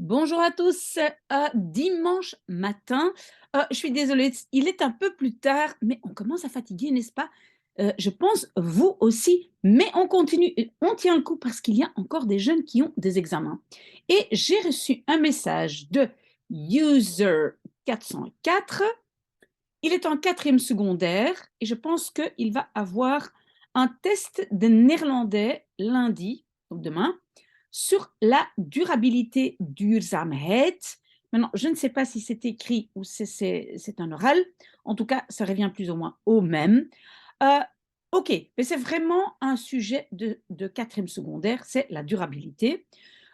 Bonjour à tous, dimanche matin. Je suis désolée, il est un peu plus tard, mais on commence à fatiguer, n'est-ce pas? Je pense vous aussi, mais on continue et on tient le coup parce qu'il y a encore des jeunes qui ont des examens. Et j'ai reçu un message de user 404. Il est en quatrième secondaire et je pense qu'il va avoir un test de néerlandais lundi, donc demain, sur la durabilité, duurzaamheid. Maintenant, je ne sais pas si c'est écrit ou si c'est un oral. En tout cas, ça revient plus ou moins au même. Euh, ok, mais c'est vraiment un sujet de quatrième secondaire, c'est la durabilité.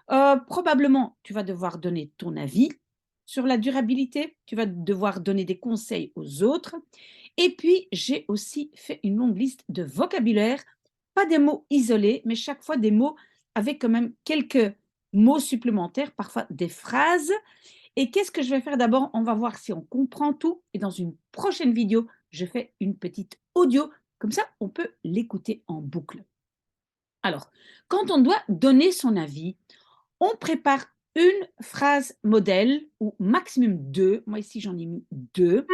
Probablement, tu vas devoir donner ton avis sur la durabilité, tu vas devoir donner des conseils aux autres. Et puis, j'ai aussi fait une longue liste de vocabulaire, pas des mots isolés, mais chaque fois des mots avec quand même quelques mots supplémentaires, parfois des phrases. Et qu'est-ce que je vais faire d'abord? On va voir si on comprend tout. Et dans une prochaine vidéo, je fais une petite audio. Comme ça, on peut l'écouter en boucle. Alors, quand on doit donner son avis, on prépare une phrase modèle ou maximum deux. Moi, ici, j'en ai mis deux.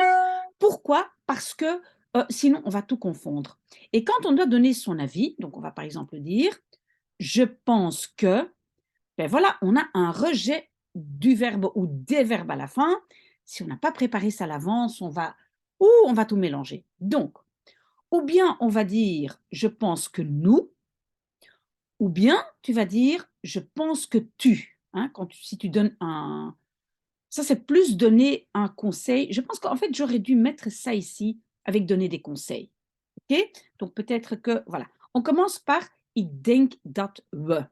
Pourquoi? Parce que sinon, on va tout confondre. Et quand on doit donner son avis, donc on va par exemple dire je pense que, ben voilà, on a un rejet du verbe ou des verbes à la fin. Si on n'a pas préparé ça à l'avance, on va tout mélanger. Donc, ou bien on va dire je pense que nous, ou bien tu vas dire je pense que tu. Hein, si tu donnes un, ça, c'est plus donner un conseil. Je pense qu'en fait, j'aurais dû mettre ça ici avec donner des conseils. OK? Donc peut-être que, voilà. On commence par ik denk dat we.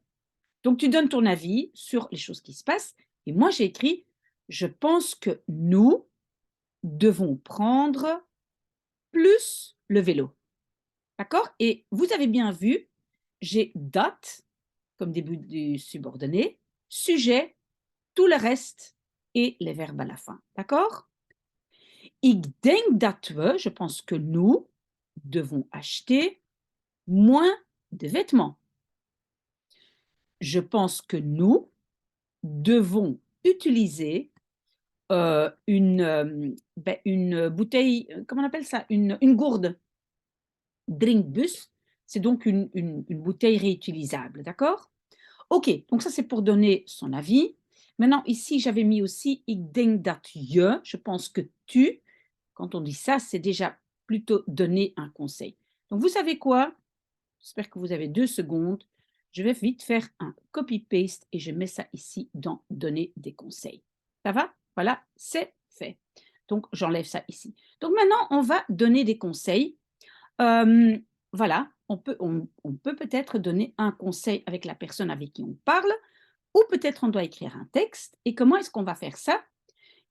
Donc tu donnes ton avis sur les choses qui se passent. Et moi, j'ai écrit je pense que nous devons prendre plus le vélo. D'accord? Et vous avez bien vu, j'ai dat comme début du subordonné, sujet, tout le reste et les verbes à la fin. D'accord? Ik denk dat we, je pense que nous devons acheter moins de vêtements. Je pense que nous devons utiliser une bouteille, comment on appelle ça? Une gourde. Drinkbus, c'est donc une bouteille réutilisable, d'accord? Ok, donc ça c'est pour donner son avis. Maintenant, ici, j'avais mis aussi ik denk dat je, je pense que tu. Quand on dit ça, c'est déjà plutôt donner un conseil. Donc, vous savez quoi? J'espère que vous avez 2 secondes. Je vais vite faire un copy-paste et je mets ça ici dans donner des conseils. Ça va? Voilà, c'est fait. Donc, j'enlève ça ici. Donc, maintenant, on va donner des conseils. Euh, voilà, on peut peut-être donner un conseil avec la personne avec qui on parle ou peut-être on doit écrire un texte. Et comment est-ce qu'on va faire ça?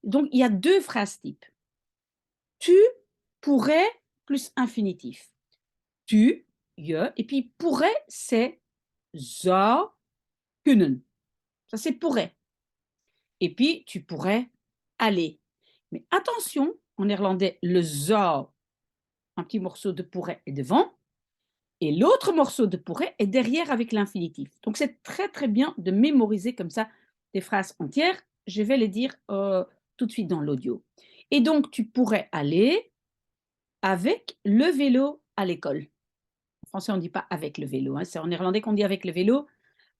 Donc, il y a 2 phrases types. Tu pourrais plus infinitif. Tu, je, et puis pourrait, c'est zou kunnen. Ça, c'est pourrait. Et puis, tu pourrais aller. Mais attention, en néerlandais, le zou, un petit morceau de pourrait est devant, et l'autre morceau de pourrait est derrière avec l'infinitif. Donc, c'est très, très bien de mémoriser comme ça des phrases entières. Je vais les dire tout de suite dans l'audio. Et donc, tu pourrais aller avec le vélo à l'école. En français, on ne dit pas avec le vélo. Hein. C'est en néerlandais qu'on dit avec le vélo.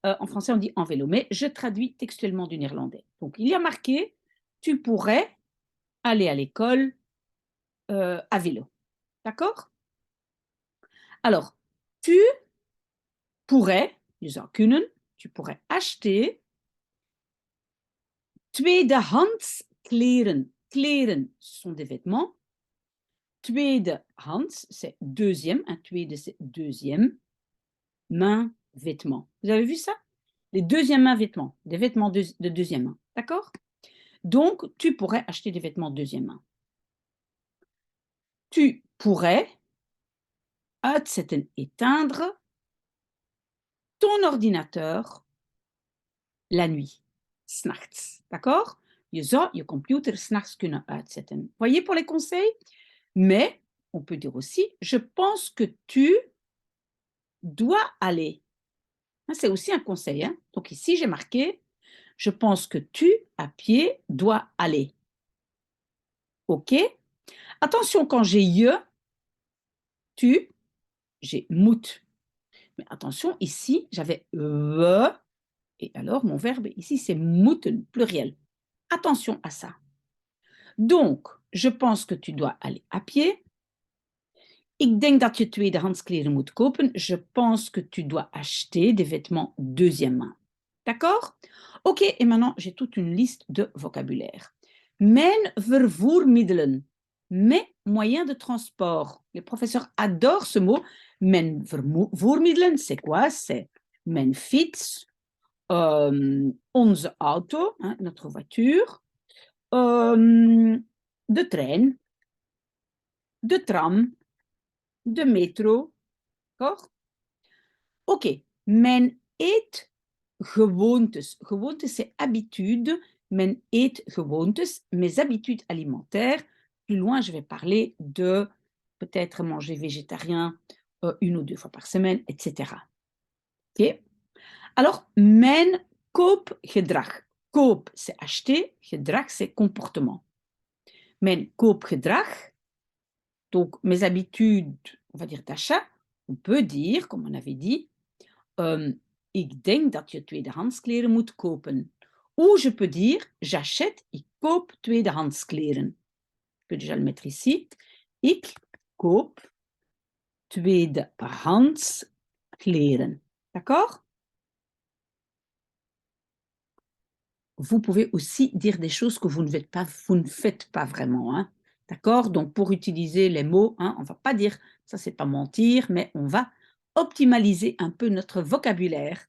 En français, on dit en vélo. Mais je traduis textuellement du néerlandais. Donc, il y a marqué tu pourrais aller à l'école à vélo. D'accord? Alors, tu pourrais, je zou kunnen, tu pourrais acheter tweedehands kleren. Kleren, ce sont des vêtements. Tweedehands, c'est deuxième. Un tweede, c'est deuxième. Main, vêtements. Vous avez vu ça? Les deuxième main vêtements, des vêtements de deuxième main. D'accord? Donc, tu pourrais acheter des vêtements de deuxième main. Tu pourrais éteindre ton ordinateur la nuit, s'nachts. D'accord? Je zou je computer s'nachts kunnen uitzetten. Voyez pour les conseils? Mais on peut dire aussi, je pense que tu dois aller. C'est aussi un conseil. Hein? Donc ici, j'ai marqué, Je pense que tu, à pied, dois aller. OK? Attention, quand j'ai je, tu, j'ai moet. Mais attention, ici, j'avais we, et alors mon verbe ici, c'est moeten, pluriel. Attention à ça. Donc, je pense que tu dois aller à pied. Ik denk dat je tweedehands kleren moet kopen. Je pense que tu dois acheter des vêtements deuxième main. D'accord? Ok, et maintenant j'ai toute une liste de vocabulaire. Mijn vervoermiddelen. Mes moyens de transport. Les professeurs adorent ce mot. Mijn vervoermiddelen, c'est quoi? C'est mijn fiets, onze auto, hein, notre voiture, de trein, de tram, de métro. D'accord? Ok. Mijn eetgewoontes. Gewoontes, c'est habitude. Mijn eetgewoontes, mes habitudes alimentaires. Plus loin, je vais parler de peut-être manger végétarien une ou deux fois par semaine, etc. Ok? Alors, mijn koopgedrag. Koop, c'est acheter. Gedrag, c'est comportement. Mijn koopgedrag, donc mes habitudes, on va dire d'achat, on peut dire, comme on avait dit, ik denk dat je tweedehands kleren moet kopen. Ou je peux dire, j'achète, ik koop tweedehands kleren. Je peux déjà le mettre ici. Ik koop tweedehands kleren. D'accord? Vous pouvez aussi dire des choses que vous ne faites pas vraiment. Hein? D'accord? Donc, pour utiliser les mots, hein, on ne va pas dire, ça c'est pas mentir, mais on va optimaliser un peu notre vocabulaire.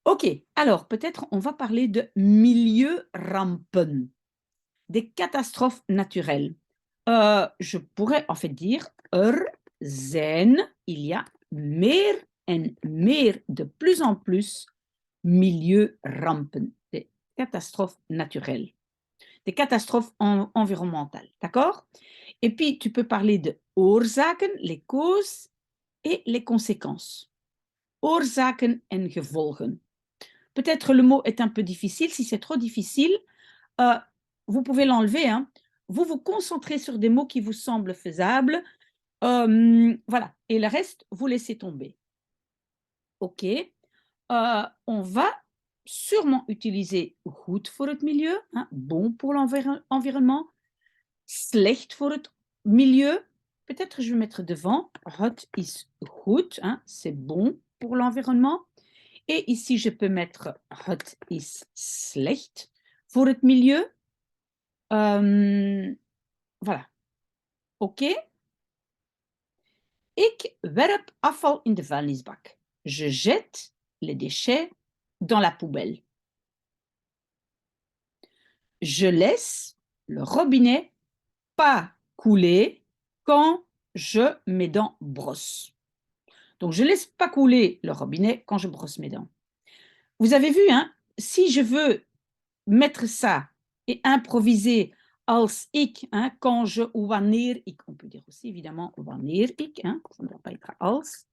Ok, alors peut-être on va parler de milieurampen, des catastrophes naturelles. Je pourrais en fait dire, il y a meer en meer, de plus en plus, milieurampen, des catastrophes naturelles, des catastrophes environnementales, d'accord? Et puis tu peux parler de oorzaken, les causes et les conséquences. Oorzaken en gevolgen. Peut-être le mot est un peu difficile. Si c'est trop difficile, vous pouvez l'enlever. Hein. Vous vous concentrez sur des mots qui vous semblent faisables. Voilà. Et le reste, vous laissez tomber. OK. On va sûrement utiliser goed voor het milieu, hein, bon pour l'environnement, slecht voor het milieu. Peut-être je vais mettre devant, het is goed, hein, c'est bon pour l'environnement. Et ici, je peux mettre het is slecht voor het milieu. Voilà. OK. Ik werp afval in de vuilnisbak. Je jette les déchets dans la poubelle. Je laisse le robinet pas couler quand je mes dents brosse. Donc, je ne laisse pas couler le robinet quand je brosse mes dents. Vous avez vu, hein, si je veux mettre ça et improviser als ik, hein, quand je ou wanneer ik, on peut dire aussi évidemment wanneer ik, hein, ça ne doit pas être als.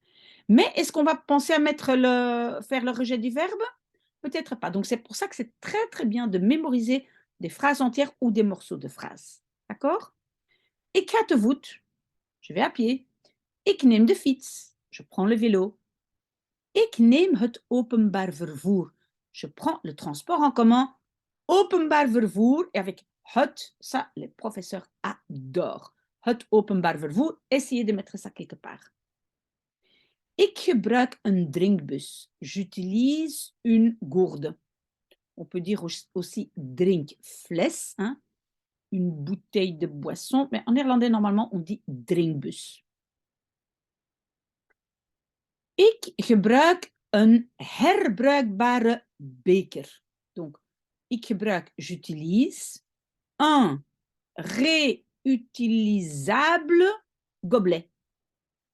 Mais est-ce qu'on va penser à faire le rejet du verbe? Peut-être pas. Donc c'est pour ça que c'est très très bien de mémoriser des phrases entières ou des morceaux de phrases. D'accord? Ik ga te voet, je vais à pied. Ik neem de fiets, je prends le vélo. Ik neem het openbaar vervoer, je prends le transport en commun. Openbaar vervoer, et avec het, ça, les professeurs adorent. Het openbaar vervoer, essayez de mettre ça quelque part. Ik gebruik een drinkbus. J'utilise une gourde. On peut dire aussi drinkfles, hein, une bouteille de boisson, mais en néerlandais, normalement, on dit drinkbus. Ik gebruik een herbruikbare beker. Donc, ik gebruik, j'utilise un réutilisable gobelet.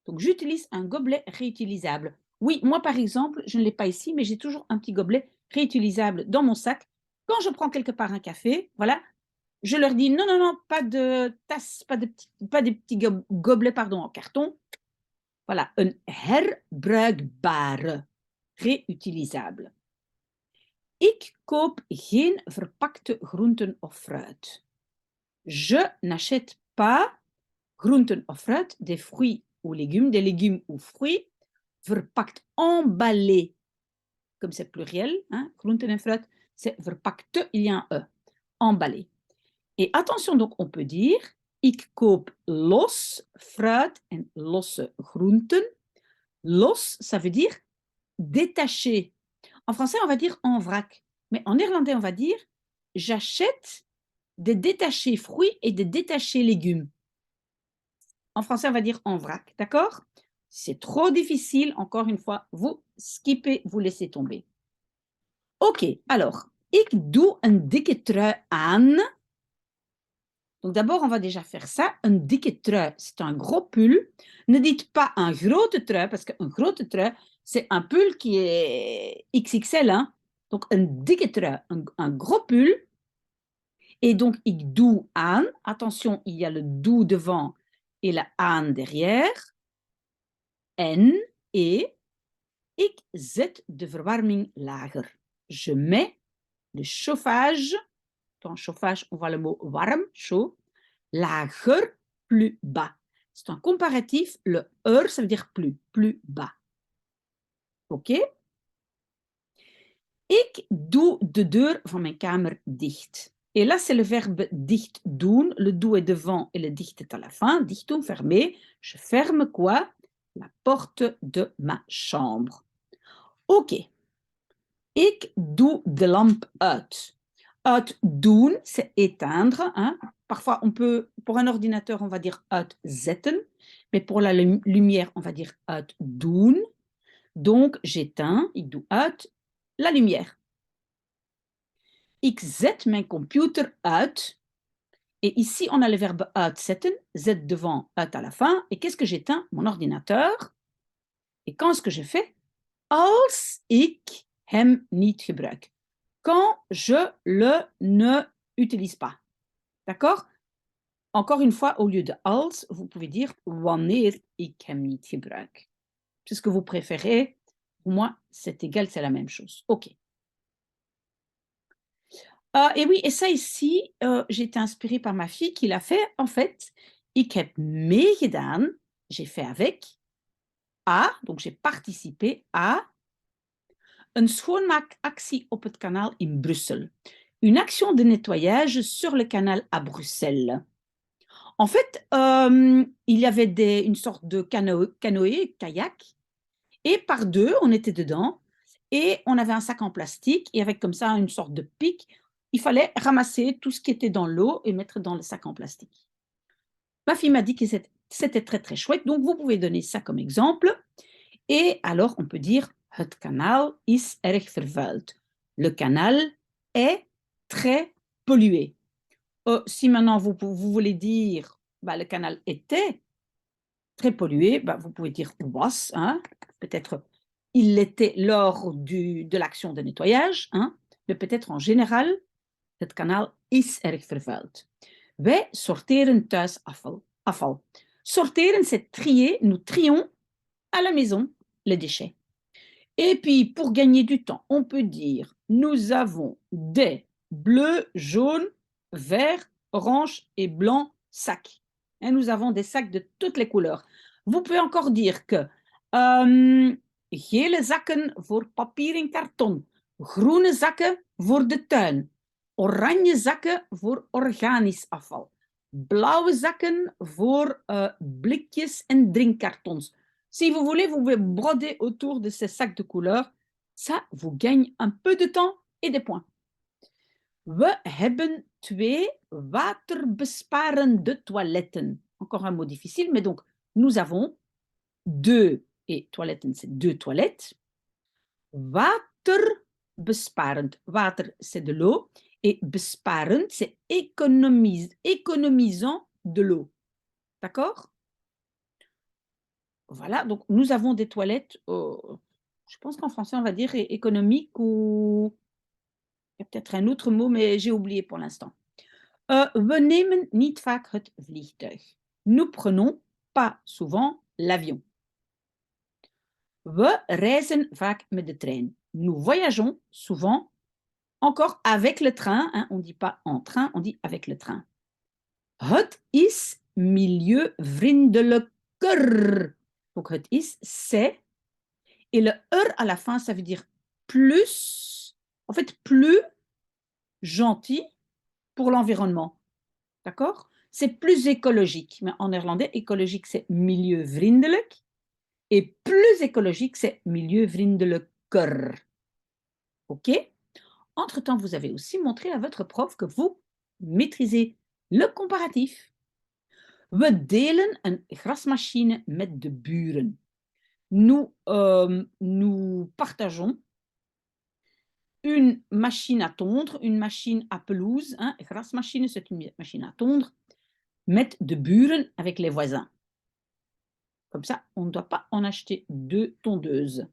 Donc, j'utilise un gobelet réutilisable. Oui, moi, par exemple, je ne l'ai pas ici, mais j'ai toujours un petit gobelet réutilisable dans mon sac. Quand je prends quelque part un café, voilà, je leur dis non, non, non, pas de tasse, pas de petits gobelets pardon, en carton. Voilà, un herbruikbare, réutilisable. Ik koop geen verpakte groenten of fruit. Je n'achète pas groenten of fruit, des fruits ou légumes, des légumes ou fruits, verpakt, emballé, comme c'est pluriel, hein, groenten en fruit, c'est verpakte, il y a un E, emballé. Et attention, donc on peut dire, ik koop los fruit en losse groenten. Los, ça veut dire détaché. En français, on va dire en vrac. Mais en néerlandais, on va dire, j'achète des détachés fruits et des détachés légumes. En français, on va dire en vrac, d'accord? C'est trop difficile, encore une fois, vous skippez, vous laissez tomber. Ok, alors, ik doe een dikke trui aan. Donc d'abord, on va déjà faire ça. Een dikke trui, c'est un gros pull. Ne dites pas un grote trui, parce qu'un grote trui, c'est un pull qui est XXL. Hein? Donc een dikke trui, un gros pull. Et donc, ik doe aan. Attention, il y a le doe devant et la aan derrière. En, et, ik zet de verwarming lager. Je mets le chauffage, dans chauffage, on voit le mot warm, chaud, lager, plus bas. C'est un comparatif, le ça veut dire plus, plus bas. Ok? Ik doe de deur van mijn kamer dicht. Et là, c'est le verbe dicht doen. Le doe est devant et le dicht est à la fin. Dicht doen, fermer. Je ferme quoi? La porte de ma chambre. Ok. Ik doe de lampe uit. Uit doen, c'est éteindre. Hein? Parfois, on peut, pour un ordinateur, on va dire uitzetten. Mais pour la lumière, on va dire uit doen. Donc, j'éteins, ik doe uit la lumière. Ik zet mijn computer uit. Et ici, on a le verbe uitzetten, z devant, uit à la fin. Et qu'est-ce que j'éteins? Mon ordinateur. Et quand est-ce que je fais? Als ik hem niet gebruik. Quand je le ne utilise pas. D'accord? Encore une fois, au lieu de als, vous pouvez dire wanneer ik hem niet gebruik. C'est ce que vous préférez. Pour moi, c'est égal, c'est la même chose. OK. Et oui, et ça ici, j'ai été inspirée par ma fille qui l'a fait. En fait, ik heb meegedaan, j'ai fait avec, à, donc j'ai participé à, een schoonmaakactie op het kanaal in Bruxelles. Une action de nettoyage sur le canal à Bruxelles. En fait, il y avait une sorte de canoë, kayak, et par deux, on était dedans, et on avait un sac en plastique, et avec comme ça une sorte de pic, il fallait ramasser tout ce qui était dans l'eau et mettre dans le sac en plastique. Ma fille m'a dit que c'était très très chouette, donc vous pouvez donner ça comme exemple. Et alors on peut dire het kanaal is erg vervuild. Le canal est très pollué. Si maintenant vous voulez dire bah, le canal était très pollué, bah, vous pouvez dire was, hein, peut-être il l'était lors de l'action de nettoyage, hein, mais peut-être en général, het kanaal is erg vervuild. Wij sorteren thuis afval. Sorteren, c'est trier, nous trions à la maison les déchets. Et puis, pour gagner du temps, on peut dire nous avons des bleus, jaunes, verts, oranges et blancs sacs. Et nous avons des sacs de toutes les couleurs. Vous pouvez encore dire que gele zakken voor papier en karton, groene zakken voor de tuin, oranje zakken voor organisch afval, blauwe zakken voor blikjes en drinkkartons. Si vous voulez, vous pouvez broder autour de ces sacs de couleurs. Ça vous gagne un peu de temps et des points. We hebben 2 waterbesparende toiletten. Encore un mot difficile, mais donc nous avons 2, et toiletten c'est 2 toilettes. Waterbesparend. Water c'est de l'eau et besparend c'est économisant de l'eau. D'accord? Voilà, donc nous avons des toilettes, je pense qu'en français on va dire économiques ou il y a peut-être un autre mot, mais j'ai oublié pour l'instant. We nemen niet vaak het vliegtuig. Nous prenons pas souvent l'avion. We reizen vaak met de trein. Nous voyageons souvent Encore avec le train, hein, on ne dit pas en train, on dit avec le train. Het is milieuvriendelijker. Donc, het is, c'est. Et le er à la fin, ça veut dire plus, en fait, plus gentil pour l'environnement. D'accord? C'est plus écologique. Mais en néerlandais, écologique, c'est milieuvriendelijk. Et plus écologique, c'est milieuvriendelijker. OK? Entre-temps, vous avez aussi montré à votre prof que vous maîtrisez le comparatif. We delen een grasmachine met de buren. Nous partageons une machine à tondre, une machine à pelouse. Hein, grasmachine, c'est une machine à tondre. Met de buren avec les voisins. Comme ça, on ne doit pas en acheter 2 tondeuses.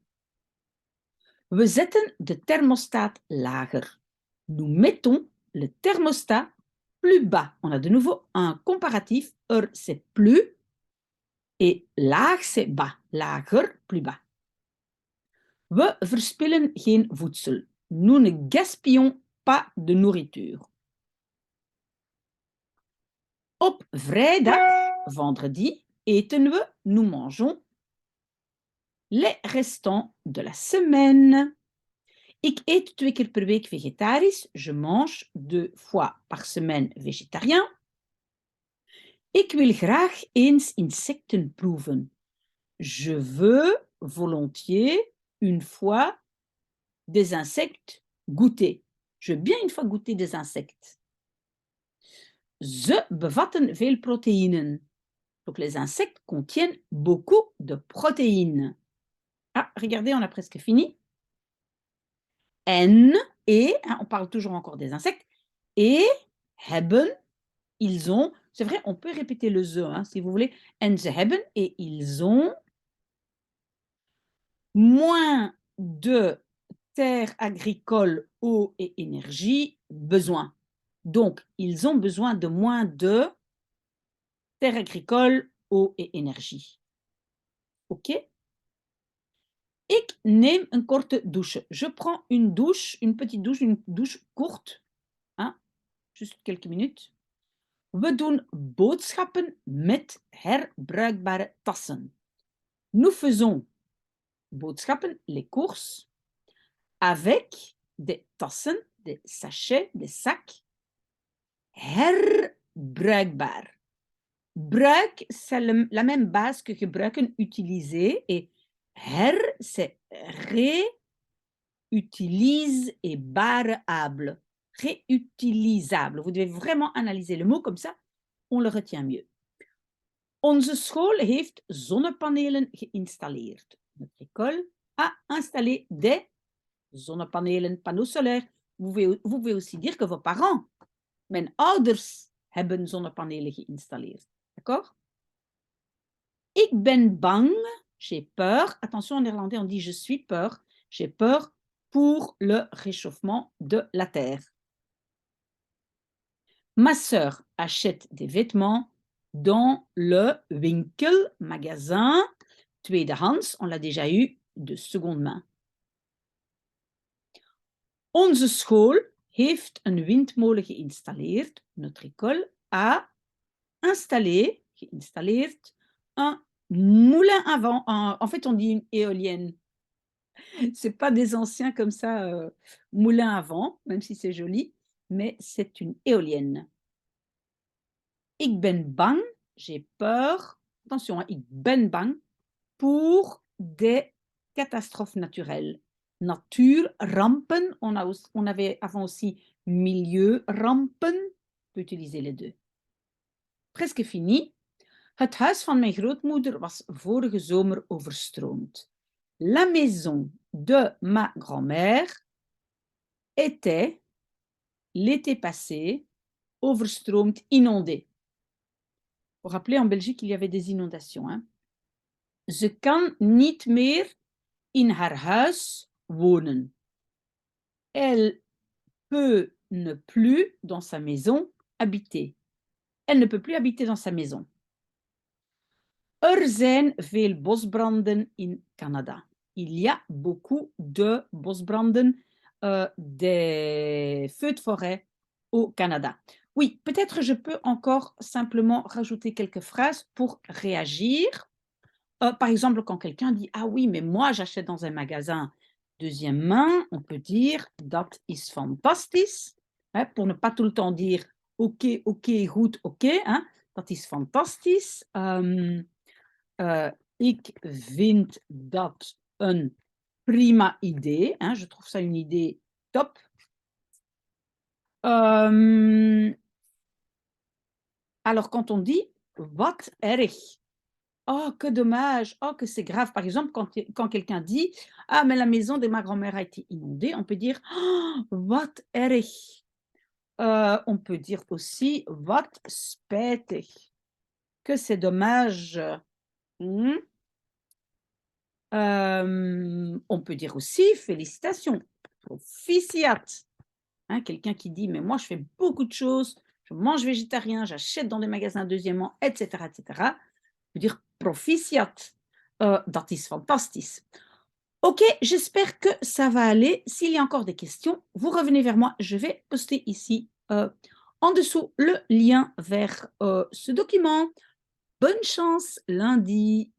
We zetten de thermostat lager. Nous mettons le thermostat plus bas. On a de nouveau un comparatif. Er, c'est plus. Et laag, c'est bas. Lager, plus bas. We verspillen geen voedsel. Nous ne gaspillons pas de nourriture. Op vrijdag, vendredi, eten we, nous mangeons, les restants de la semaine. Ik eet 2 keer per week vegetarisch. Je mange 2 fois par semaine végétarien. Ik wil graag eens insecten proeven. Je veux volontiers une fois des insectes goûter. Je veux bien une fois goûter des insectes. Ze bevatten veel protéines. Donc les insectes contiennent beaucoup de protéines. Ah, regardez, on a presque fini. En, et, hein, on parle toujours encore des insectes. Et, hebben, ils ont, c'est vrai, on peut répéter le ze, hein, si vous voulez. En ze hebben, et ils ont moins de terres agricoles, eau et énergie besoin. Donc, ils ont besoin de moins de terres agricoles, eau et énergie. OK? Ik neem een korte douche. Je prends une douche, une petite douche, une douche courte. Hein? Juste quelques minutes. We doen boodschappen met herbruikbare tassen. Nous faisons boodschappen, les courses, avec des tassen, des sachets, des sacs, herbruikbaar. Bruik, c'est la même base que gebruiken, utiliser, et her, c'est réutilise et bareable. Réutilisable. Vous devez vraiment analyser le mot, comme ça, on le retient mieux. Onze school heeft zonnepanelen geïnstalleerd. Notre école a installé des zonnepanelen, panneaux solaires. Vous pouvez aussi dire que vos parents, mijn ouders, hebben zonnepanelen geïnstalleerd. D'accord? Ik ben bang, j'ai peur. Attention, en néerlandais, on dit je suis peur. J'ai peur pour le réchauffement de la Terre. Ma sœur achète des vêtements dans le winkel, magasin, tweedehands, on l'a déjà eu, de seconde main. Onze school heeft een windmolen geïnstalleerd. Notre école a installé, geïnstalleerd, un moulin à vent. En fait, on dit une éolienne. C'est pas des anciens comme ça, moulins à vent, même si c'est joli, mais c'est une éolienne. Ik ben bang, j'ai peur, attention, hein, ik ben bang, pour des catastrophes naturelles. Natuurrampen, on avait avant aussi milieurampen, on peut utiliser les deux. Presque fini. Het huis van mijn grootmoeder was vorige zomer overstroomd. La maison de ma grand-mère était, l'été passé, overstroomd, inondée. Vous vous rappelez, en Belgique, il y avait des inondations. Hein? Ze kan niet meer in haar huis wonen. Elle peut ne plus, dans sa maison, habiter. Elle ne peut plus habiter dans sa maison. Er zijn veel bosbranden in Canada. Il y a beaucoup de bosbranden des feux de forêt au Canada. Oui, peut-être je peux encore simplement rajouter quelques phrases pour réagir. Par exemple, quand quelqu'un dit: «Ah oui, mais moi j'achète dans un magasin deuxième main», on peut dire: «Dat is fantastisch», hein, pour ne pas tout le temps dire: «OK, OK, goed, OK», hein. «Dat is fantastisch». Ik vind dat een prima idee, hein, je trouve ça une idée top. Hem, alors quand on dit: «Wat erg», «Oh, que dommage! Oh, que c'est grave!» Par exemple, quand quelqu'un dit: «Ah, mais la maison de ma grand-mère a été inondée», on peut dire: «Oh, wat erg!» On peut dire aussi: «Wat spijtig!» Que c'est dommage. Mmh. On peut dire aussi: «Félicitations!» «Proficiat!» Hein, quelqu'un qui dit: «Mais moi, je fais beaucoup de choses, je mange végétarien, j'achète dans des magasins deuxièmement, et cetera, et cetera». On peut dire: «Proficiat! Dat is fantastisch». OK, j'espère que ça va aller. S'il y a encore des questions, vous revenez vers moi. Je vais poster ici, en dessous le lien vers, ce document. Bonne chance lundi.